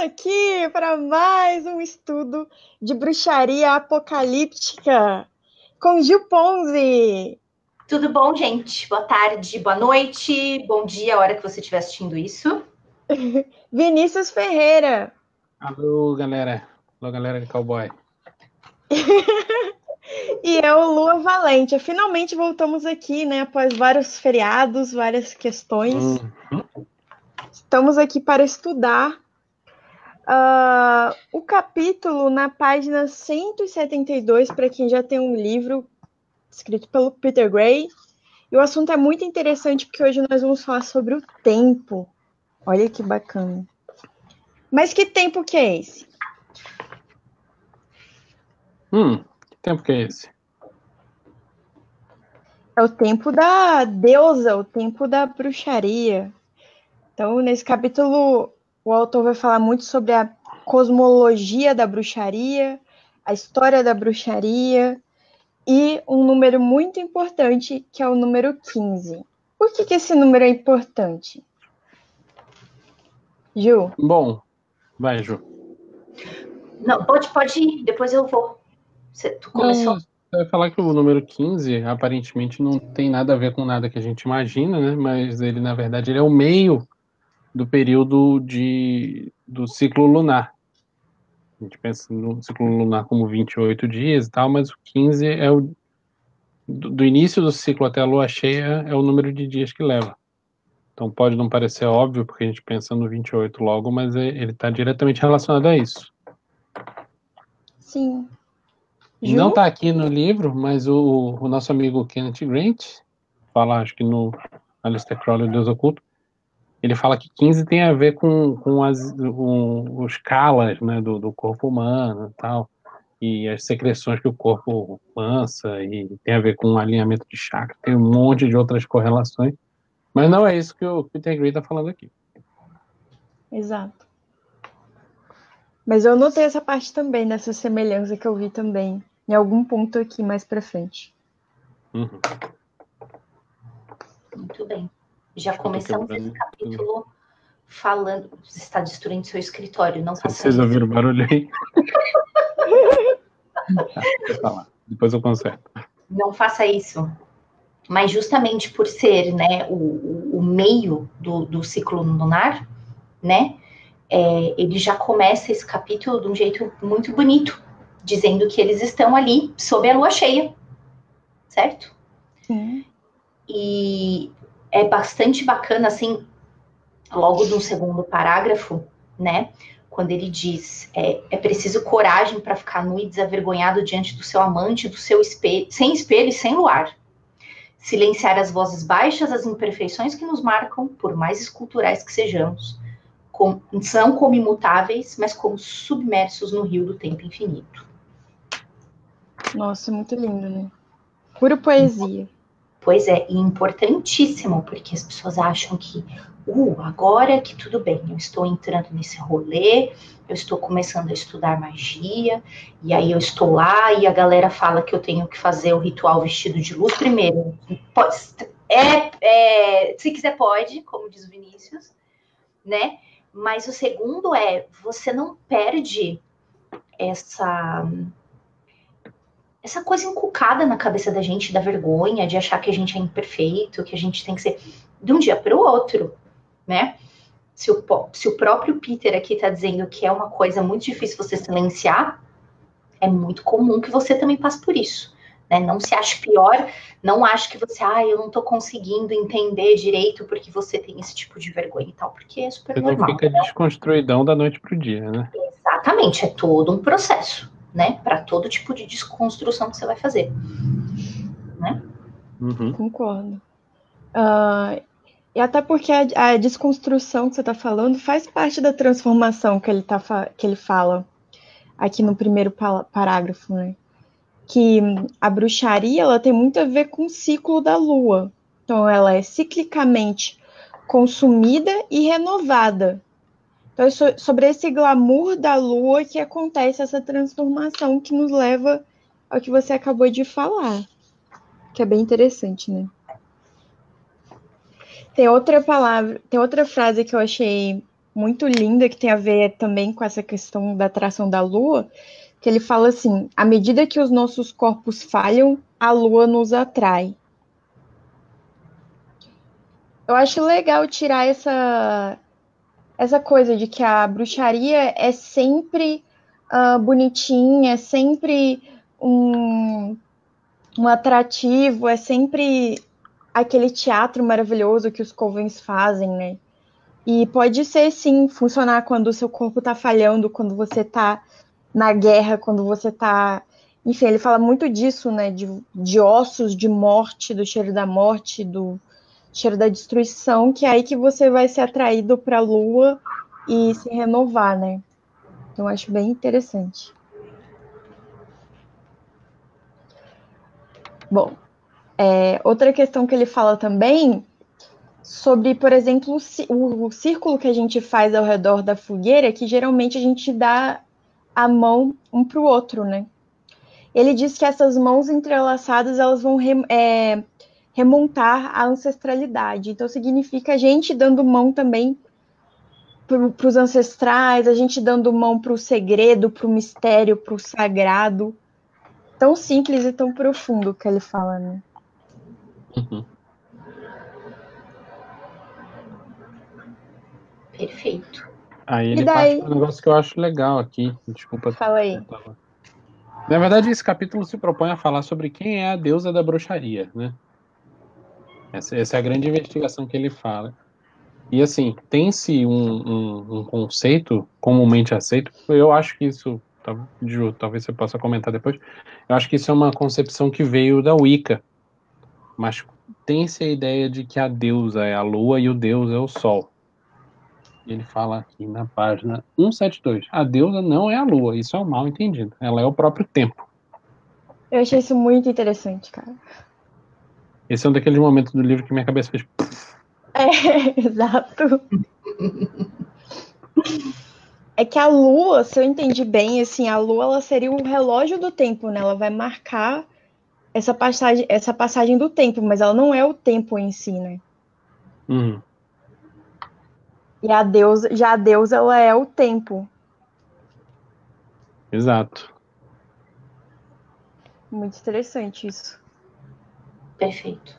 aqui para mais um estudo de bruxaria apocalíptica com Gil Ponzi. Tudo bom, gente? Boa tarde, boa noite, bom dia a hora que você estiver assistindo isso. Vinícius Ferreira. Alô, galera. Alô, galera de cowboy. E eu, Lua Valente. Finalmente voltamos aqui, né? Após vários feriados, várias questões. Estamos aqui para estudar o capítulo na página 172, para quem já tem um livro escrito pelo Peter Gray. E o assunto é muito interessante porque hoje nós vamos falar sobre o tempo. Olha que bacana. Mas que tempo que é esse? Que tempo que é esse? É o tempo da deusa, o tempo da bruxaria. Então, nesse capítulo, o autor vai falar muito sobre a cosmologia da bruxaria, a história da bruxaria e um número muito importante, que é o número 15. Por que esse número é importante? Ju? Bom, vai, Ju. Não, pode ir, depois eu vou. Tu começou? Você vai falar que o número 15 aparentemente não tem nada a ver com nada que a gente imagina, né? Mas ele, na verdade, ele é o meio do período do ciclo lunar. A gente pensa no ciclo lunar como 28 dias e tal, mas o 15 é do início do ciclo até a lua cheia é o número de dias que leva. Então pode não parecer óbvio, porque a gente pensa no 28 logo, mas ele está diretamente relacionado a isso. Sim. Ju? Não está aqui no livro, mas o nosso amigo Kenneth Grant fala, acho que no Aleister Crowley, o Deus Oculto, ele fala que 15 tem a ver com os calas, né, do corpo humano e tal, e as secreções que o corpo lança, e tem a ver com o alinhamento de chakra, tem um monte de outras correlações, mas não é isso que o Peter Gray está falando aqui. Exato. Mas eu notei essa parte também, dessa semelhança que eu vi também, em algum ponto aqui mais pra frente. Muito bem. Já começamos esse capítulo falando... Você está destruindo seu escritório, não faça isso. Vocês ouviram o barulho aí? Depois eu conserto. Não faça isso. Mas justamente por ser, né, o meio do ciclo lunar, né, ele já começa esse capítulo de um jeito muito bonito, dizendo que eles estão ali sob a lua cheia, certo? Sim. E é bastante bacana, assim, logo no segundo parágrafo, né, quando ele diz, é preciso coragem para ficar nu e desavergonhado diante do seu amante, do seu espelho, sem espelho e sem luar. Silenciar as vozes baixas, as imperfeições que nos marcam, por mais esculturais que sejamos, são como imutáveis, mas como submersos no rio do tempo infinito. Nossa, muito lindo, né? Pura poesia. Pois é, e importantíssimo, porque as pessoas acham que, agora que tudo bem, eu estou entrando nesse rolê, eu estou começando a estudar magia, e aí eu estou lá e a galera fala que eu tenho que fazer o ritual vestido de luz primeiro. Se quiser pode, como diz o Vinícius, né? Mas o segundo você não perde essa coisa inculcada na cabeça da gente, da vergonha, de achar que a gente é imperfeito, que a gente tem que ser de um dia para o outro, né? Se o próprio Peter aqui está dizendo que é uma coisa muito difícil você silenciar, é muito comum que você também passe por isso, né? Não se ache pior, não ache que você, eu não estou conseguindo entender direito porque você tem esse tipo de vergonha e tal, porque é super normal. Você não fica desconstruidão da noite pro dia, né? Exatamente, é todo um processo, né? Para todo tipo de desconstrução que você vai fazer, né? Concordo. E até porque a desconstrução que você está falando faz parte da transformação que ele fala aqui no primeiro parágrafo, né? Que a bruxaria ela tem muito a ver com o ciclo da lua. Então, ela é ciclicamente consumida e renovada. Então, é sobre esse glamour da lua que acontece essa transformação que nos leva ao que você acabou de falar. Que é bem interessante, né? Tem outra frase que eu achei muito linda, que tem a ver também com essa questão da atração da Lua, que ele fala assim: à medida que os nossos corpos falham, a Lua nos atrai. Eu acho legal tirar essa coisa de que a bruxaria é sempre bonitinha, é sempre um, um atrativo, é sempre aquele teatro maravilhoso que os covens fazem, né? E pode ser, sim, funcionar quando o seu corpo tá falhando, quando você tá na guerra, quando você tá. Enfim, ele fala muito disso, né? De ossos, de morte, do cheiro da morte, do cheiro da destruição, que é aí que você vai ser atraído para a lua e se renovar, né? Então, eu acho bem interessante. Bom, outra questão que ele fala também sobre, por exemplo, o círculo que a gente faz ao redor da fogueira, que geralmente a gente dá a mão um para o outro, né? Ele diz que essas mãos entrelaçadas elas vão remontar a ancestralidade. Então significa a gente dando mão também para os ancestrais, a gente dando mão para o segredo, para o mistério, para o sagrado. Tão simples e tão profundo que ele fala, né? Uhum. Perfeito. Aí E ele parte daí, para um negócio que eu acho legal aqui. Desculpa. fala aí. Na verdade, esse capítulo se propõe a falar sobre quem é a deusa da bruxaria, né? Essa é a grande investigação que ele fala. E assim, tem-se um conceito comumente aceito, eu acho que isso, Ju, talvez você possa comentar depois, eu acho que isso é uma concepção que veio da Wicca, mas tem-se a ideia de que a deusa é a lua e o deus é o sol. Ele fala aqui na página 172, a deusa não é a lua, isso é um mal entendido, ela é o próprio tempo. Eu achei isso muito interessante, cara. Esse é um daqueles momentos do livro que minha cabeça fez... Exato. É que a lua, se eu entendi bem, assim, a lua ela seria o relógio do tempo, né? Ela vai marcar essa passagem do tempo, mas ela não é o tempo em si, né? Uhum. E já a deusa, ela é o tempo. Exato. Muito interessante isso. Perfeito.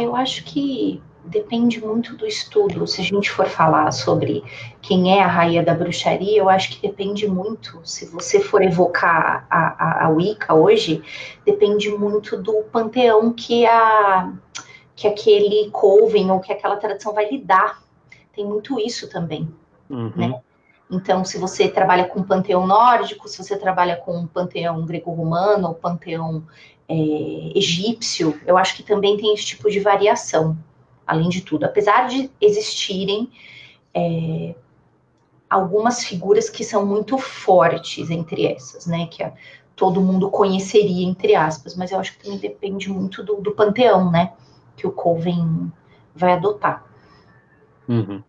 Eu acho que depende muito do estudo. Se a gente for falar sobre quem é a rainha da bruxaria, eu acho que depende muito. Se você for evocar a Wicca hoje, depende muito do panteão que aquele coven ou que aquela tradição vai lidar. Tem muito isso também, né? Então, se você trabalha com panteão nórdico, se você trabalha com panteão greco-romano ou panteão egípcio, eu acho que também tem esse tipo de variação, além de tudo. Apesar de existirem algumas figuras que são muito fortes entre essas, né? Que todo mundo conheceria, entre aspas, mas eu acho que também depende muito do panteão, né? Que o Coven vai adotar. Uhum.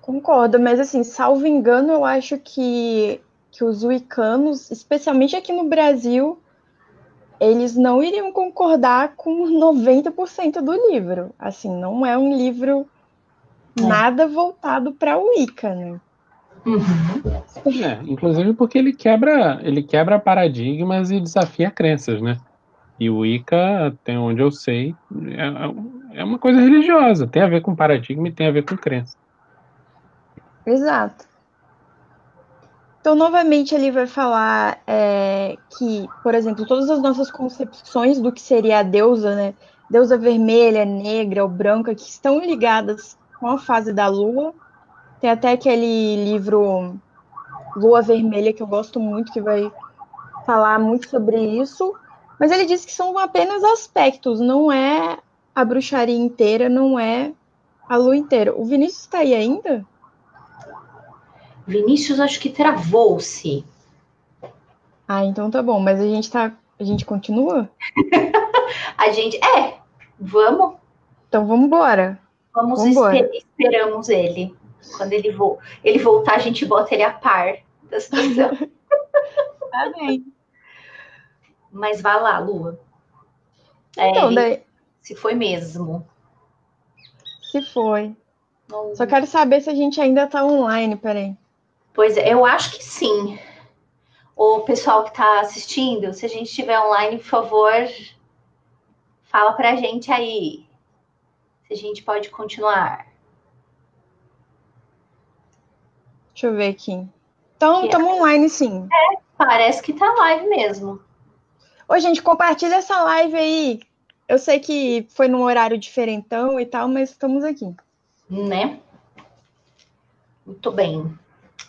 Concordo, mas assim, salvo engano, eu acho que os wiccanos, especialmente aqui no Brasil, eles não iriam concordar com 90% do livro. Assim, não é um livro nada voltado para o Wicca, né? Inclusive porque ele quebra paradigmas e desafia crenças, né? E o Wicca, até onde eu sei, é uma coisa religiosa, tem a ver com paradigma e tem a ver com crença. Exato. Então, novamente, ele vai falar que, por exemplo, todas as nossas concepções do que seria a deusa, né? Deusa vermelha, negra ou branca, que estão ligadas com a fase da lua. Tem até aquele livro Lua Vermelha, que eu gosto muito, que vai falar muito sobre isso. Mas ele diz que são apenas aspectos, não é a bruxaria inteira, não é a lua inteira. O Vinícius está aí ainda? Vinícius, acho que travou-se. Ah, então tá bom, mas a gente continua? A gente. Vamos. Então vamos embora. Esperamos ele. Quando ele voltar, a gente bota ele a par da situação. Tá bem. Mas vai lá, Lua. Então, daí, Se foi mesmo. se foi. Só quero saber se a gente ainda tá online, peraí. Pois é, eu acho que sim. O pessoal que está assistindo, se a gente estiver online, por favor, fala pra gente aí. Se a gente pode continuar. Deixa eu ver aqui. Então, estamos online, sim. Parece que tá live mesmo. Ô, gente, compartilha essa live aí. Eu sei que foi num horário diferentão e tal, mas estamos aqui. Né? Muito bem.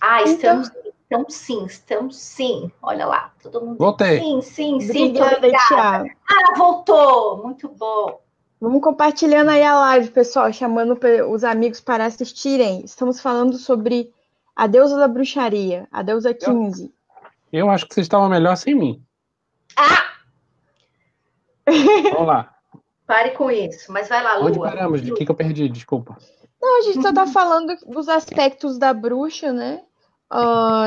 Ah, Então- estamos sim. Olha lá, todo mundo. Voltei. Sim. Muito Obrigada, obrigada. Thiago. Ah, voltou. Muito bom. Vamos compartilhando aí a live, pessoal, chamando os amigos para assistirem. Estamos falando sobre a deusa da bruxaria, a deusa 15. Eu acho que vocês estavam melhor sem mim. Vamos lá. Pare com isso. Mas vai lá, Onde Lua. paramos? De que eu perdi? Desculpa. Não, a gente só tá falando dos aspectos da bruxa, né?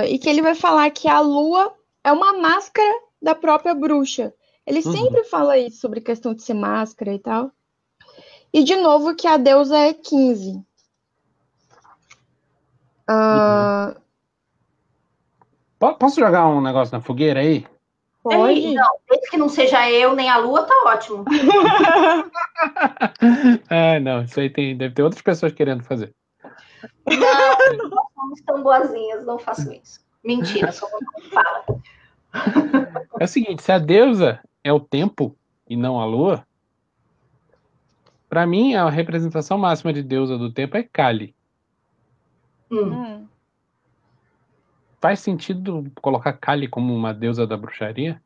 E que ele vai falar que a lua é uma máscara da própria bruxa. Ele sempre fala isso sobre questão de ser máscara e tal. E de novo que a deusa é 15. Posso jogar um negócio na fogueira aí? Pode? Não, desde que não seja eu nem a Lua, tá ótimo. Não, isso aí deve ter outras pessoas querendo fazer. Não, nós somos tão boazinhas, não faço isso. Mentira, só não fala. É o seguinte, se a deusa é o tempo e não a lua, para mim a representação máxima de deusa do tempo é Kali. Faz sentido colocar Kali como uma deusa da bruxaria?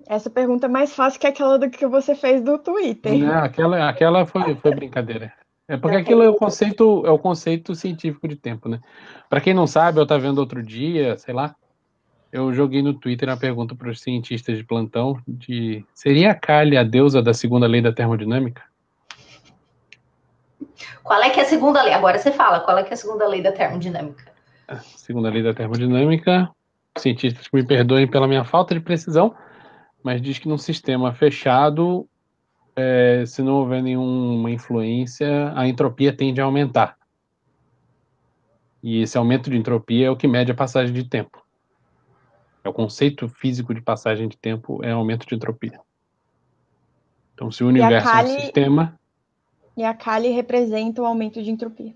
Essa pergunta é mais fácil que aquela do que você fez do Twitter. Não, aquela foi brincadeira. É porque aquilo é o conceito científico de tempo, né? Para quem não sabe, eu estava vendo outro dia, sei lá, eu joguei no Twitter uma pergunta para os cientistas de plantão seria a Kali a deusa da segunda lei da termodinâmica? Qual é que é a segunda lei? Agora você fala, qual é que é a segunda lei da termodinâmica? A segunda lei da termodinâmica, cientistas que me perdoem pela minha falta de precisão, mas diz que num sistema fechado, se não houver nenhuma influência, a entropia tende a aumentar. E esse aumento de entropia é o que mede a passagem de tempo. O conceito físico de passagem de tempo é aumento de entropia. Então, se o universo é um sistema... E a Kali representa o aumento de entropia.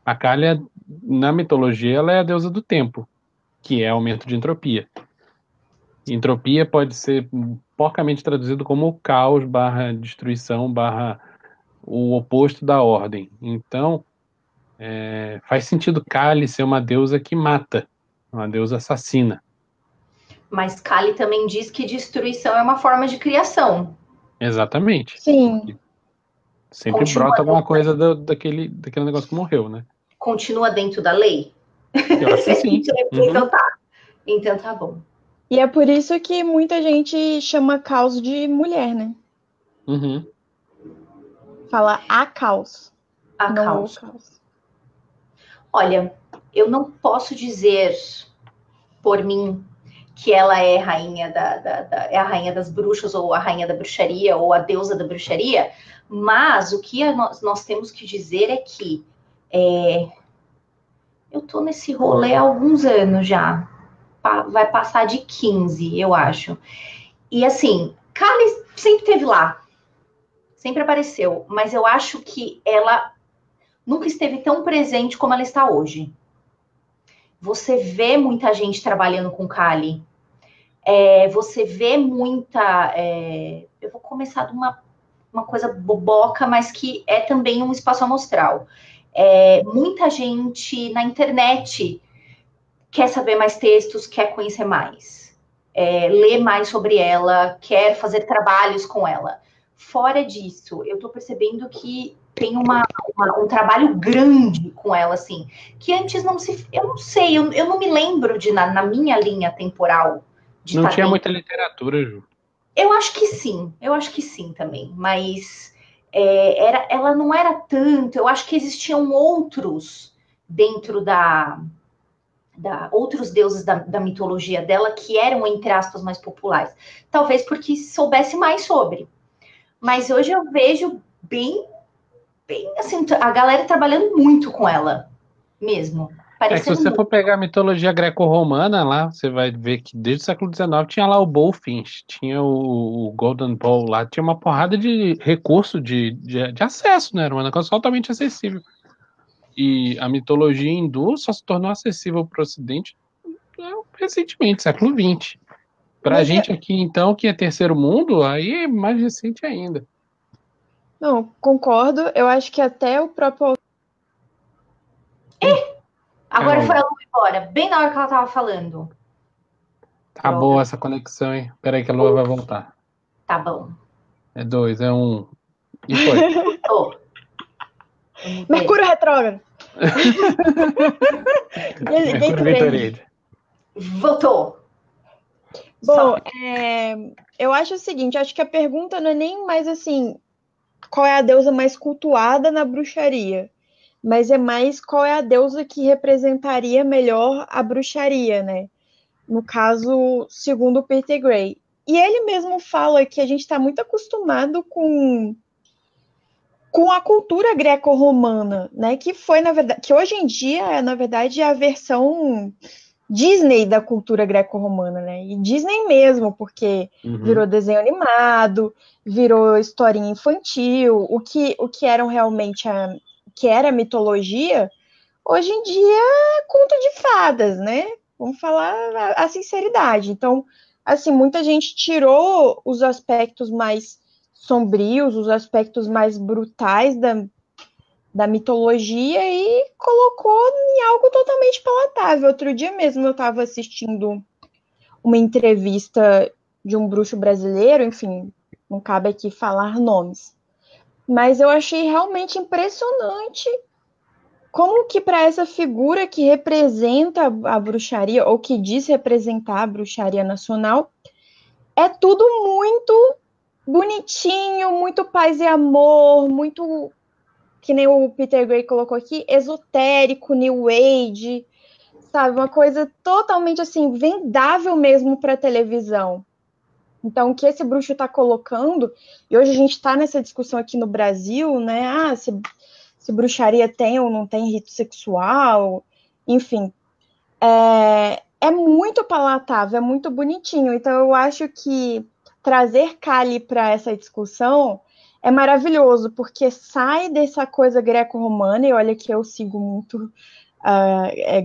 A Kali, na mitologia, ela é a deusa do tempo, que é aumento de entropia. Entropia pode ser porcamente traduzido como caos / destruição / o oposto da ordem. Então, faz sentido Kali ser uma deusa que mata, uma deusa assassina. Mas Kali também diz que destruição é uma forma de criação. Exatamente. Sim. Sempre brota alguma coisa daquele negócio que morreu, né? Continua dentro da lei? Eu acho que sim. Então tá. Então tá bom. E é por isso que muita gente chama caos de mulher, né? Fala a caos. Não o caos. Olha, eu não posso dizer por mim que ela é rainha é a rainha das bruxas, ou a rainha da bruxaria, ou a deusa da bruxaria, mas o que nós temos que dizer é que eu tô nesse rolê há alguns anos já. Vai passar de 15, eu acho. E assim, Kali sempre esteve lá. Sempre apareceu. Mas eu acho que ela nunca esteve tão presente como ela está hoje. Você vê muita gente trabalhando com Kali. Você vê muita... eu vou começar de uma coisa boboca, mas que é também um espaço amostral. Muita gente na internet quer saber mais textos, quer conhecer mais. Ler mais sobre ela, quer fazer trabalhos com ela. Fora disso, eu tô percebendo que tem um trabalho grande com ela, assim, que antes não se... Eu não sei, eu não me lembro na minha linha temporal. Não tinha muita literatura, Ju. Eu acho que sim também, mas ela não era tanto, eu acho que existiam outros dentro outros deuses da mitologia dela que eram, entre aspas, mais populares. Talvez porque soubesse mais sobre. Mas hoje eu vejo bem, assim, a galera trabalhando muito com ela, mesmo. Se você for pegar a mitologia greco-romana lá, você vai ver que desde o século XIX tinha lá o Bullfinch, tinha o Golden Bowl lá, tinha uma porrada de recurso de acesso, né? Era um negócio altamente acessível. E a mitologia hindu só se tornou acessível para o Ocidente recentemente, século XX. Para a gente aqui, então, que é terceiro mundo, aí é mais recente ainda. Não, concordo. Eu acho que até o próprio... Agora foi a Lu embora, bem na hora que ela tava falando. Tá boa essa conexão, hein? Peraí que a Lua vai voltar. Tá bom. É 2, é 1. Um. E foi. Mercúrio retrógrado. Mercúrio Gatorade. Voltou. Bom, eu acho o seguinte, acho que a pergunta não é nem mais assim, qual é a deusa mais cultuada na bruxaria, mas é mais qual é a deusa que representaria melhor a bruxaria, né? No caso, segundo o Peter Gray. E ele mesmo fala que a gente está muito acostumado com a cultura greco-romana, né? Que foi, na verdade, que hoje em dia é, na verdade, a versão Disney da cultura greco-romana, né? E Disney mesmo, porque virou desenho animado, virou historinha infantil, o que eram realmente que era mitologia, hoje em dia é conto de fadas, né? Vamos falar a sinceridade. Então, assim, muita gente tirou os aspectos mais sombrios, os aspectos mais brutais da mitologia e colocou em algo totalmente palatável. Outro dia mesmo eu estava assistindo uma entrevista de um bruxo brasileiro, enfim, não cabe aqui falar nomes, mas eu achei realmente impressionante como que para essa figura que representa a bruxaria, ou que diz representar a bruxaria nacional, é tudo muito bonitinho, muito paz e amor, muito, que nem o Peter Gray colocou aqui, esotérico, new age, sabe? Uma coisa totalmente assim, vendável mesmo para televisão. Então, o que esse bruxo está colocando, e hoje a gente está nessa discussão aqui no Brasil, né? Ah, se bruxaria tem ou não tem rito sexual, enfim. É muito palatável, é muito bonitinho. Então, eu acho que trazer Kali para essa discussão é maravilhoso, porque sai dessa coisa greco-romana, e olha que eu sigo muito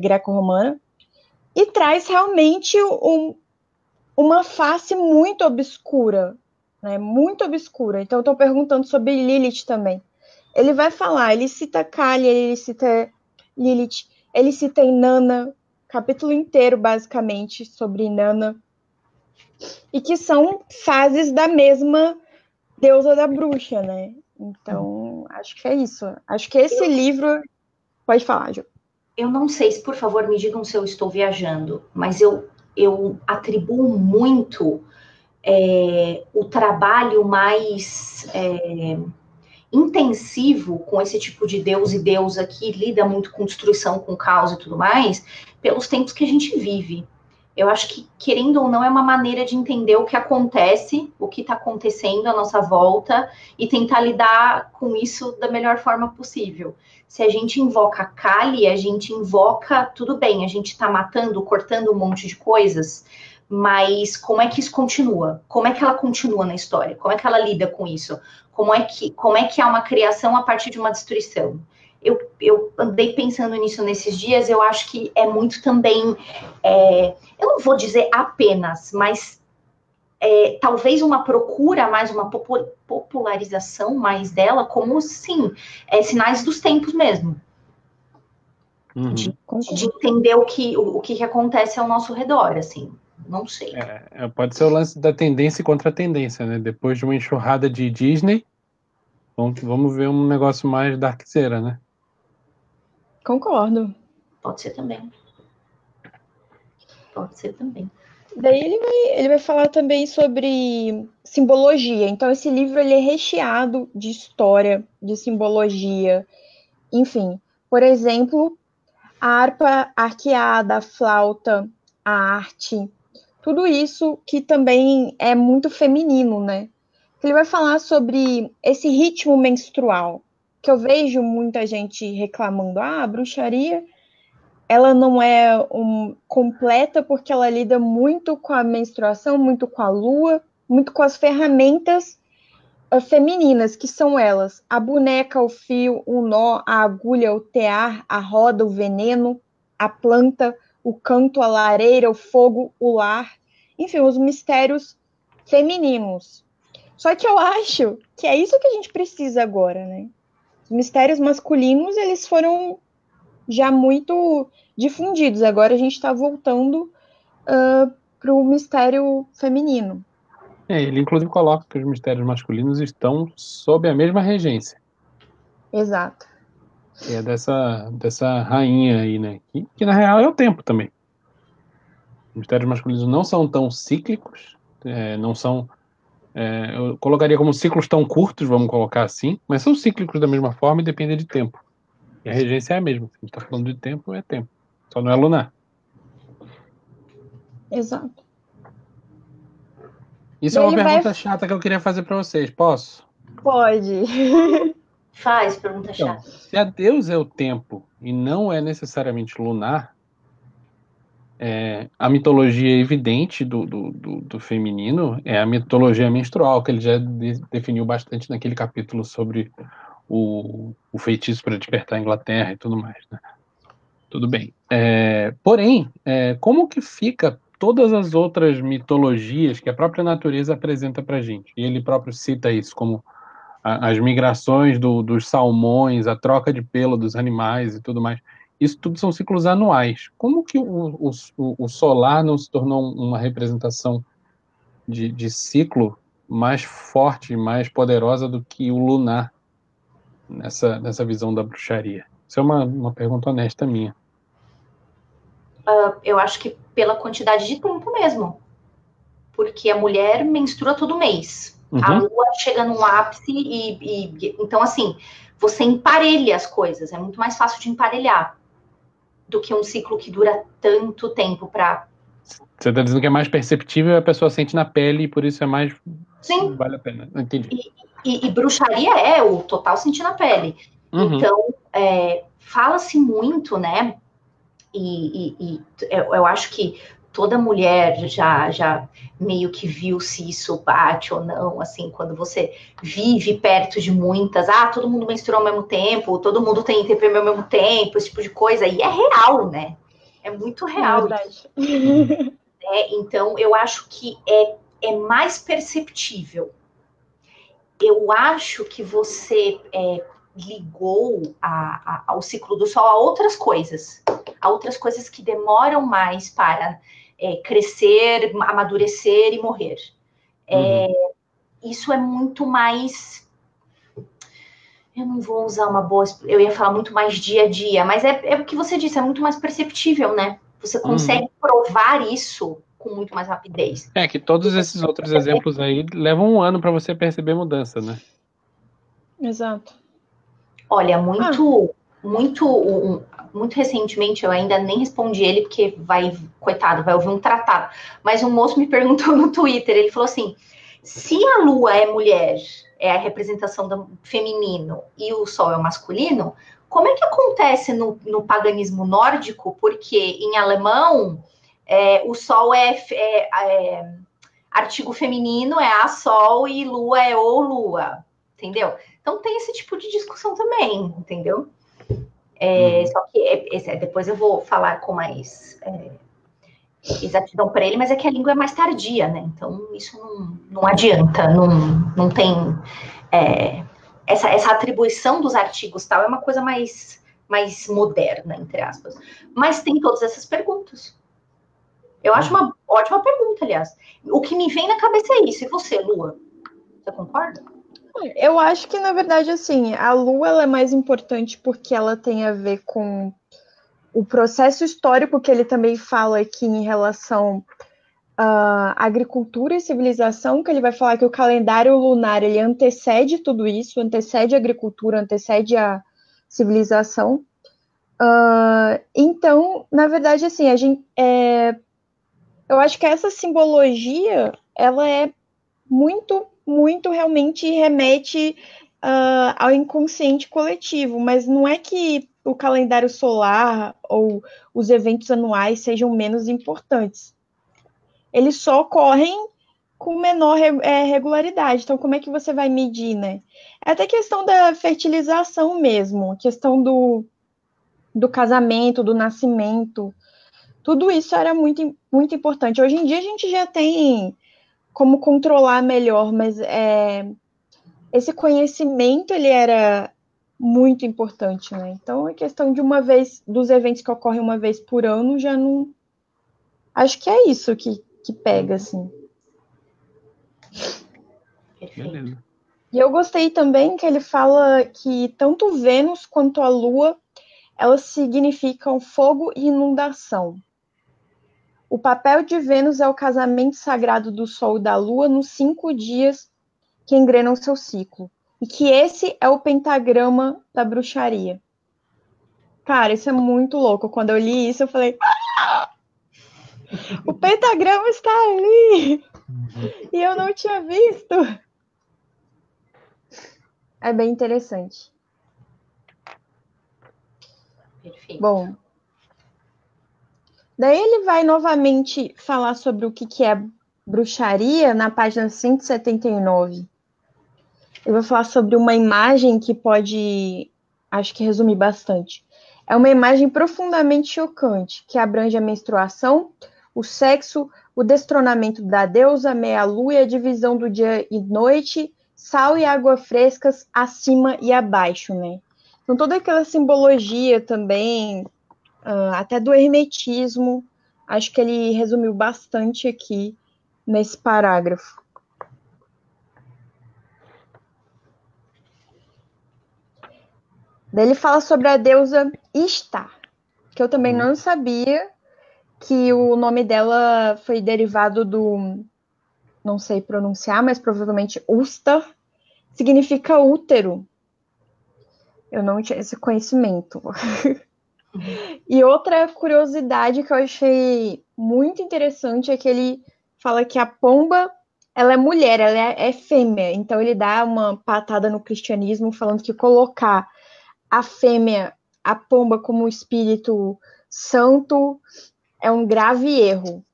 greco-romana, e traz realmente uma face muito obscura, né? Muito obscura. Então, eu estou perguntando sobre Lilith também. Ele vai falar, ele cita Kali, ele cita Lilith, ele cita Inanna, capítulo inteiro, basicamente, sobre Inanna, e que são fases da mesma deusa da bruxa, né? Então, acho que é isso. Acho que esse livro... Pode falar, Ju. Eu não sei se, por favor, me digam se eu estou viajando, mas eu atribuo muito o trabalho mais intensivo com esse tipo de deus e deusa que lida muito com destruição, com caos e tudo mais, pelos tempos que a gente vive. Eu acho que, querendo ou não, é uma maneira de entender o que acontece, o que está acontecendo à nossa volta e tentar lidar com isso da melhor forma possível. Se a gente invoca Kali, a gente invoca, tudo bem, a gente está matando, cortando um monte de coisas, mas como é que isso continua? Como é que ela continua na história? Como é que ela lida com isso? Como é que há uma criação a partir de uma destruição? Eu andei pensando nisso nesses dias, eu acho que é muito também, eu não vou dizer apenas, mas talvez uma procura mais, uma popularização mais dela, como, sim, sinais dos tempos mesmo. De entender o que acontece ao nosso redor, assim, não sei. Pode ser o lance da tendência e contra a tendência, né? Depois de uma enxurrada de Disney, vamos ver um negócio mais darkzeira, né? Concordo. Pode ser também. Pode ser também. Daí ele vai falar também sobre simbologia. Então, esse livro ele é recheado de história, de simbologia. Enfim, por exemplo, a harpa arqueada, a flauta, a arte. Tudo isso que também é muito feminino, né? que ele vai falar sobre esse ritmo menstrual, que eu vejo muita gente reclamando, a bruxaria, ela não é completa porque ela lida muito com a menstruação, muito com a lua, muito com as ferramentas femininas, que são elas, a boneca, o fio, o nó, a agulha, o tear, a roda, o veneno, a planta, o canto, a lareira, o fogo, o lar, enfim, os mistérios femininos. Só que eu acho que é isso que a gente precisa agora, né? Os mistérios masculinos, eles foram já muito difundidos. Agora a gente está voltando para o mistério feminino. Ele inclusive coloca que os mistérios masculinos estão sob a mesma regência. Exato. Que é dessa rainha aí, né? Que na real é o tempo também. Os mistérios masculinos não são tão cíclicos, não são... eu colocaria como ciclos tão curtos, vamos colocar assim, mas são cíclicos da mesma forma e dependem de tempo. E a regência é a mesma. Se a gente está falando de tempo, é tempo. Só não é lunar. Exato. Isso é uma pergunta chata que eu queria fazer para vocês. Posso? Pode. Faz, pergunta Então, chata. se a Deus é o tempo e não é necessariamente lunar, a mitologia evidente do feminino é a mitologia menstrual, que ele já definiu bastante naquele capítulo sobre o feitiço para despertar a Inglaterra e tudo mais, né? Tudo bem. Porém, como que fica todas as outras mitologias que a própria natureza apresenta para a gente? E ele próprio cita isso, como as migrações dos salmões, a troca de pelo dos animais e tudo mais. Isso tudo são ciclos anuais. Como que o solar não se tornou uma representação de ciclo mais forte, mais poderosa do que o lunar nessa visão da bruxaria? Isso é uma pergunta honesta minha. Eu acho que pela quantidade de tempo mesmo. Porque a mulher menstrua todo mês. A lua chega num ápice então, assim, você emparelha as coisas. É muito mais fácil de emparelhar do que um ciclo que dura tanto tempo para... Você está dizendo que é mais perceptível e a pessoa sente na pele e por isso é mais... Sim. Vale a pena. Entendi. E bruxaria é o total sentir na pele. Então, fala-se muito, né? E eu acho que toda mulher já meio que viu se isso bate ou não, assim, quando você vive perto de muitas, todo mundo menstrua ao mesmo tempo, todo mundo tem TPM ao mesmo tempo, esse tipo de coisa, e é real, né? É muito real. É verdade. Então, eu acho que é mais perceptível. Eu acho que você ligou ao ciclo do Sol a outras coisas que demoram mais para crescer, amadurecer e morrer. Isso é muito mais... Eu não vou usar uma boa... Eu ia falar muito mais dia a dia, mas é o que você disse, é muito mais perceptível, né? Você consegue provar isso com muito mais rapidez. Que todos esses outros exemplos aí levam um ano para você perceber mudança, né? Exato. Olha, muito recentemente, eu ainda nem respondi ele, porque coitado, vai ouvir um tratado. Mas um moço me perguntou no Twitter, ele falou assim, se a lua é mulher, é a representação do feminino, e o sol é o masculino, como é que acontece no paganismo nórdico? Porque em alemão, o sol é artigo feminino, é a sol, e lua é o lua, entendeu? Então tem esse tipo de discussão também, entendeu? Só que depois eu vou falar com mais exatidão para ele, mas é que a língua é mais tardia, né? Então isso não adianta, não tem... essa atribuição dos artigos tal é uma coisa mais moderna, entre aspas. Mas tem todas essas perguntas. Eu acho uma ótima pergunta, aliás. O que me vem na cabeça é isso. E você, Lua? Você concorda? Eu acho que, na verdade, assim, a Lua ela é mais importante porque ela tem a ver com o processo histórico que ele também fala aqui em relação à agricultura e civilização, que ele vai falar que o calendário lunar ele antecede tudo isso, antecede a agricultura, antecede a civilização. Então, na verdade, assim, eu acho que essa simbologia ela é muito muito realmente remete ao inconsciente coletivo, mas não é que o calendário solar ou os eventos anuais sejam menos importantes. Eles só ocorrem com menor regularidade. Então, como é que você vai medir, né? É até questão da fertilização mesmo, questão do casamento, do nascimento. Tudo isso era muito, muito importante. Hoje em dia a gente já tem como controlar melhor, mas esse conhecimento ele era muito importante, né? Então, a questão de uma vez, dos eventos que ocorrem uma vez por ano, já não. Acho que é isso que pega, assim. Perfeito. E eu gostei também que ele fala que tanto Vênus quanto a Lua, elas significam fogo e inundação. O papel de Vênus é o casamento sagrado do Sol e da Lua nos 5 dias que engrenam seu ciclo. E que esse é o pentagrama da bruxaria. Cara, isso é muito louco. Quando eu li isso, eu falei: o pentagrama está ali! E eu não tinha visto. É bem interessante. Perfeito. Bom, daí ele vai novamente falar sobre o que é bruxaria na página 179. Ele vai falar sobre uma imagem que pode, acho que resume bastante. É uma imagem profundamente chocante, que abrange a menstruação, o sexo, o destronamento da deusa, meia-lua e a divisão do dia e noite, sal e água frescas acima e abaixo, né? Então toda aquela simbologia também, até do hermetismo, acho que ele resumiu bastante aqui nesse parágrafo. Daí ele fala sobre a deusa Ishtar, que eu também não sabia que o nome dela foi derivado do, não sei pronunciar, mas provavelmente Ustar, significa útero. Eu não tinha esse conhecimento. E outra curiosidade que eu achei muito interessante é que ele fala que a pomba, ela é mulher, ela é fêmea. Então ele dá uma patada no cristianismo falando que colocar a fêmea, a pomba, como espírito santo é um grave erro.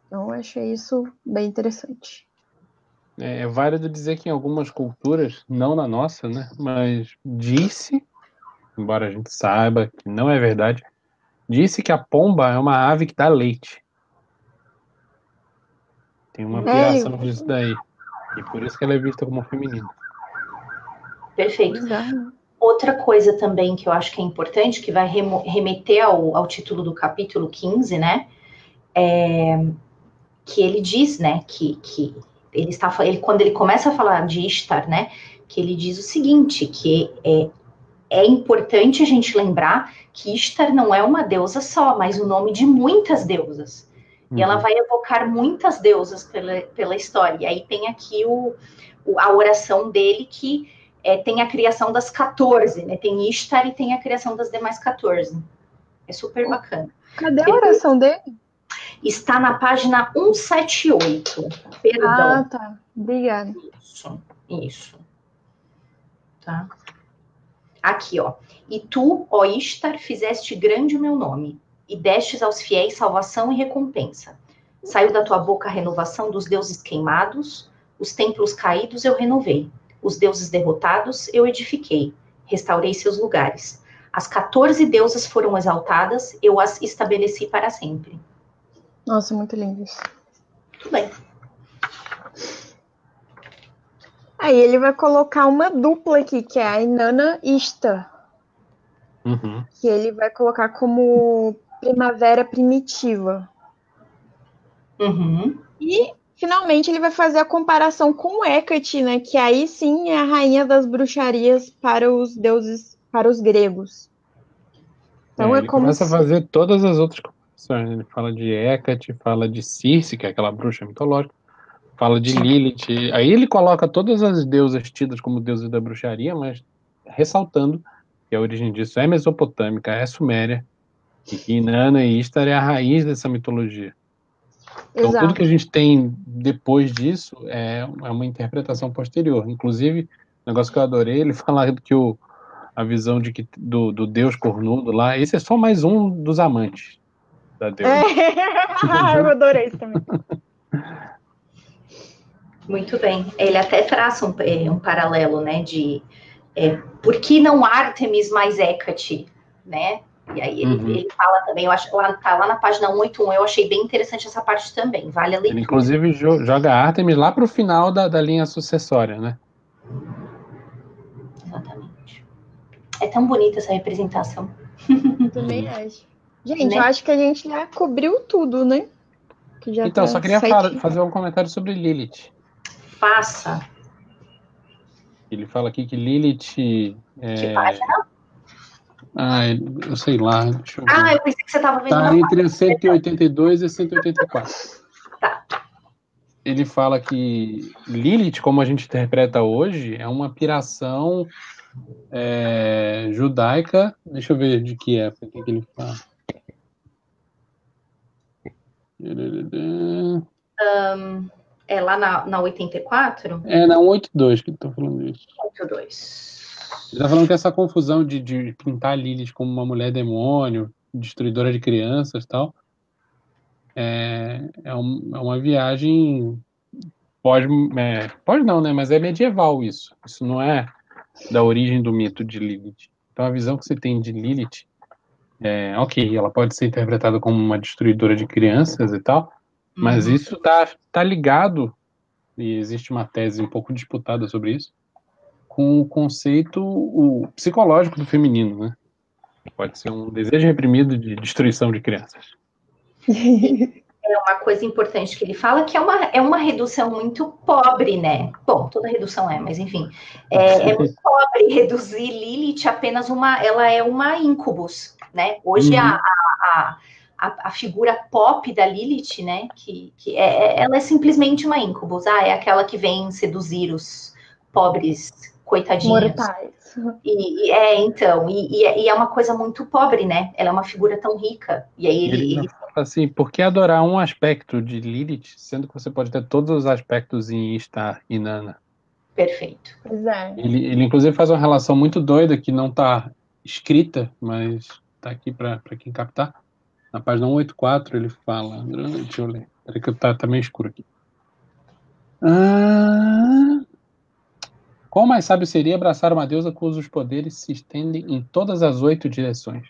Então eu achei isso bem interessante. É válido dizer que em algumas culturas, não na nossa, né, mas disse, embora a gente saiba que não é verdade, disse que a pomba é uma ave que dá leite. Tem uma piração disso daí. E por isso que ela é vista como feminina. Perfeito. Outra coisa também que eu acho que é importante, que vai remeter ao título do capítulo 15, né? Que ele diz, né, que ele quando ele começa a falar de Ishtar, né, que ele diz o seguinte, que é importante a gente lembrar que Ishtar não é uma deusa só, mas o nome de muitas deusas. E ela vai evocar muitas deusas pela história. E aí tem aqui a oração dele que tem a criação das 14, né? Tem Ishtar e tem a criação das demais 14. É super bacana. Cadê a oração dele? Está na página 178. Perdão. Ah, tá. Obrigada. Isso. Tá? Aqui, ó. E tu, ó Ishtar, fizeste grande o meu nome, e destes aos fiéis salvação e recompensa. Saiu da tua boca a renovação dos deuses queimados, os templos caídos eu renovei, os deuses derrotados eu edifiquei, restaurei seus lugares. As 14 deusas foram exaltadas, eu as estabeleci para sempre. Nossa, muito lindo isso. Tudo bem. Aí ele vai colocar uma dupla aqui, que é a Inanna Ishtar. Que ele vai colocar como primavera primitiva. E, finalmente, ele vai fazer a comparação com Hecate, né? Que aí sim é a rainha das bruxarias para os deuses, para os gregos. Então ele começa a fazer todas as outras comparações. Ele fala de Hecate, fala de Circe, que é aquela bruxa mitológica, fala de Lilith. Aí ele coloca todas as deusas tidas como deusas da bruxaria, mas ressaltando que a origem disso é mesopotâmica, é suméria, e que Inanna e Ishtar é a raiz dessa mitologia. Então, tudo Exato. que a gente tem depois disso é uma interpretação posterior. Inclusive, o negócio que eu adorei, ele falar que a visão do Deus cornudo lá, esse é só mais um dos amantes da deusa. Eu adorei isso também. Muito bem. Ele até traça um paralelo, né, de por que não Ártemis mais Hécate, né? E aí ele fala também, eu acho, tá lá na página 181, eu achei bem interessante essa parte também, vale a leitura. Ele, inclusive, joga Ártemis lá pro final da linha sucessória, né? Exatamente. É tão bonita essa representação. Também acho. Gente, Né? eu acho que a gente já cobriu tudo, né? Que já Então, tá só queria 7. fazer um comentário sobre Lilith. Faça. Ele fala aqui que Lilith Que página? eu sei lá, deixa eu ver. Eu pensei que você estava vendo Tá uma entre 182 e 184. Tá. Ele fala que Lilith, como a gente interpreta hoje, é uma piração judaica. Deixa eu ver de que época que ele fala. É lá na 84? É na 182 que ele tá falando isso. 82. Ele tá falando que essa confusão de pintar Lilith como uma mulher demônio, destruidora de crianças e tal, é uma viagem. Pode não, né? Mas é medieval isso. Isso não é da origem do mito de Lilith. Então a visão que você tem de Lilith ok, ela pode ser interpretada como uma destruidora de crianças e tal, mas isso tá ligado, e existe uma tese um pouco disputada sobre isso, com o conceito psicológico do feminino, né? Pode ser um desejo reprimido de destruição de crianças. É uma coisa importante que ele fala que é uma redução muito pobre, né? Bom, toda redução mas enfim. É muito pobre reduzir Lilith apenas ela é uma incubus, né? Hoje a figura pop da Lilith, né? Ela é simplesmente uma incubus. É aquela que vem seduzir os pobres coitadinhos. Mortais. Então, é uma coisa muito pobre, né? Ela é uma figura tão rica. E aí ele fala assim, por que adorar um aspecto de Lilith, sendo que você pode ter todos os aspectos em Ishtar e Inanna? Perfeito. Exato. Ele inclusive faz uma relação muito doida que não está escrita, mas está aqui para quem captar. Na página 184 ele fala, deixa eu ler, peraí que tá meio escuro aqui. Qual mais sábio seria abraçar uma deusa cujos poderes se estendem em todas as 8 direções?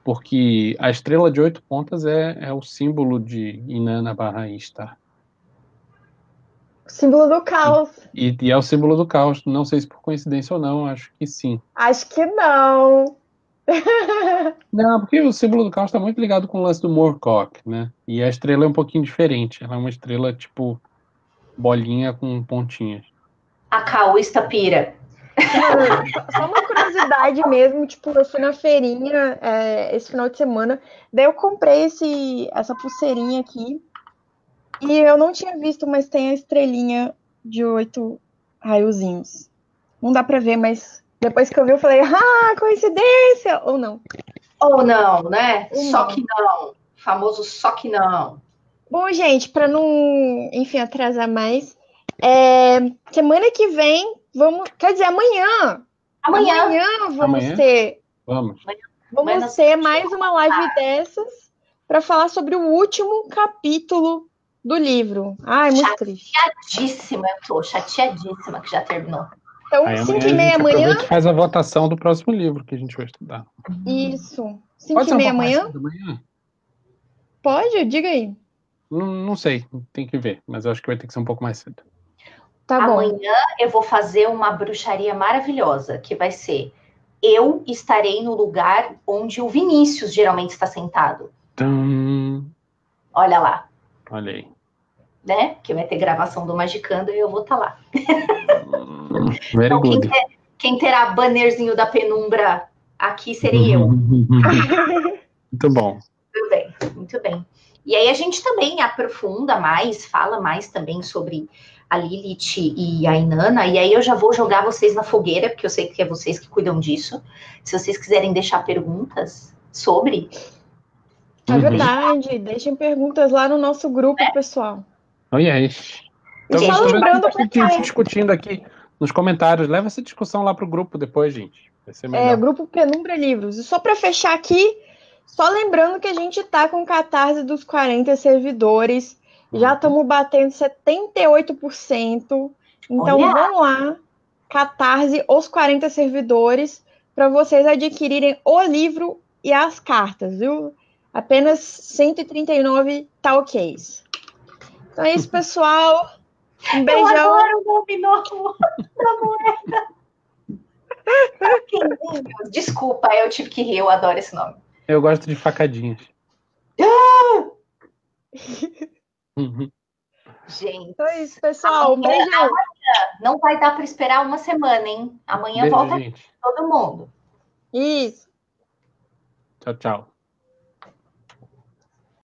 Porque a estrela de 8 pontas é o símbolo de Inanna / Ishtar. O símbolo do caos. E é o símbolo do caos. Não sei se por coincidência ou não, acho que sim. Acho que não. Não, porque o símbolo do caos está muito ligado com o lance do Moorcock, né? E a estrela é um pouquinho diferente. Ela é uma estrela tipo bolinha com pontinhas. A caoísta pira. Só uma curiosidade mesmo, tipo, eu fui na feirinha esse final de semana, daí eu comprei essa pulseirinha aqui, e eu não tinha visto, mas tem a estrelinha de 8 raiozinhos. Não dá pra ver, mas depois que eu vi, eu falei, coincidência! Ou não. Ou não, né? Ou só não. que não. Famoso só que não. Bom, gente, pra não, enfim, atrasar mais, semana que vem, quer dizer, amanhã vamos ter mais uma live dessas para falar sobre o último capítulo do livro. Muito triste. Chateadíssima que já terminou. Então, 5h30 amanhã. A gente faz a votação do próximo livro que a gente vai estudar. Isso. 5h30 amanhã? Pode? Diga aí. Não sei, tem que ver, mas eu acho que vai ter que ser um pouco mais cedo. Tá bom. Amanhã eu vou fazer uma bruxaria maravilhosa, que vai ser: eu estarei no lugar onde o Vinícius geralmente está sentado. Olha lá. Olha aí. Né? Que vai ter gravação do Magicando e eu vou estar lá. Very good. Quem terá bannerzinho da penumbra aqui serei eu. Muito bom. Muito bem. E aí a gente também aprofunda mais, fala mais também sobre a Lilith e a Inanna, e aí eu já vou jogar vocês na fogueira, porque eu sei que é vocês que cuidam disso. Se vocês quiserem deixar perguntas sobre, É verdade. Deixem perguntas lá no nosso grupo, pessoal. Oh, yes. Então, E só lembrando que discutindo aqui nos comentários. Leva essa discussão lá pro grupo depois, gente. Vai ser melhor. Grupo Penumbra Livros. E só para fechar aqui, só lembrando que a gente tá com Catarse dos 40 servidores. Já estamos batendo 78%. Então vão lá, Catarse, os 40 servidores, para vocês adquirirem o livro e as cartas, viu? Apenas 139 tá ok. Então é isso, pessoal. Um beijão. Eu adoro o nome novo da moeda. Desculpa, eu tive que rir, eu adoro esse nome. Eu gosto de facadinhas. Gente. Então é isso, pessoal. Um beijão. Amanhã não vai dar para esperar uma semana, hein? Amanhã Beijo, volta gente. todo mundo. Isso. Tchau, tchau.